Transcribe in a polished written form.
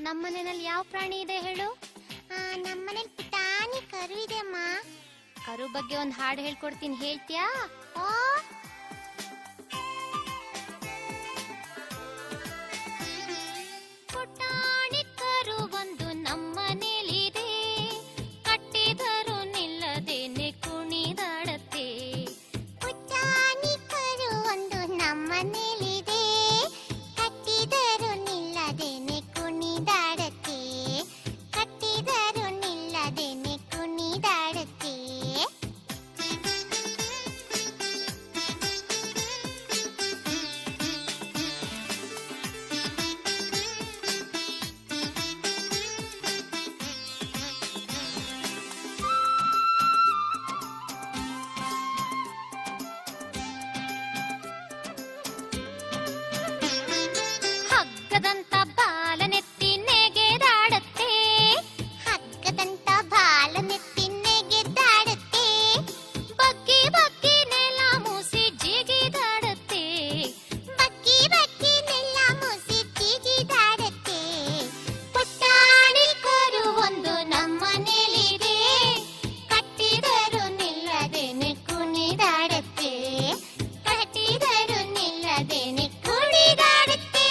ನಮ್ಮನೆಯಲ್ಲಿ ಯಾವ ಪ್ರಾಣಿ ಇದೆ ಹೇಳು? ನಮ್ಮನೇಲಿ ಪುಟಾಣಿ ಕರು ಇದೆ ಅಮ್ಮ. ಕರು ಬಗ್ಗೆ ಒಂದು ಹಾಡು ಹೇಳ್ಕೊಡ್ತೀನಿ, ಹೇಳ್ತೀಯಾ? ಓ, ಪುಟಾಣಿ ಕರು ಒಂದು ನಮ್ಮನೇಲಿದೆ, ಕಟ್ಟಿದರೂ ನಿಲ್ಲದೇನೆ ಕುಣಿದಾಡತ್ತೆ. ಪುಟಾಣಿ ಕರು ಒಂದು ನಮ್ಮನೇಲಿದೆ, ಕಟ್ಟಿದರೂ ನಿಲ್ಲದೇನೆ ಕುಣಿದಾಡತ್ತೆ, ಕಟ್ಟಿದರೂ ನಿಲ್ಲದೇನೆ ಕುಣಿದಾಡತ್ತೆ. ಹಗ್ಗದಂತ ಬಾಲನೆತ್ತಿ ನೆಗೆದಾಡತ್ತೆ, ಹಗ್ಗದಂತ ಬಾಲನೆತ್ತಿ ನೆಗೆದಾಡತ್ತೆ, ಬಗ್ಗಿ ಬಗ್ಗಿ ನೆಲ ಮೂಸಿ ಜಿಗಿದಾಡತ್ತೆ. ಬಗ್ಗಿ ಬಗ್ಗಿ ನೆಲ ಮೂಸಿ ಜಿಗಿದಾಡತ್ತೆ. ಪುಟಾಣಿ ಕರು ಒಂದು ನಮ್ಮನೇಲಿದೆ, ಕಟ್ಟಿದರೂ ನಿಲ್ಲದೇನೆ ಕುಣಿದಾಡತ್ತೆ, ಕಟ್ಟಿದರೂ ನಿಲ್ಲದೇನೆ ಕುಣಿದಾಡತ್ತೆ.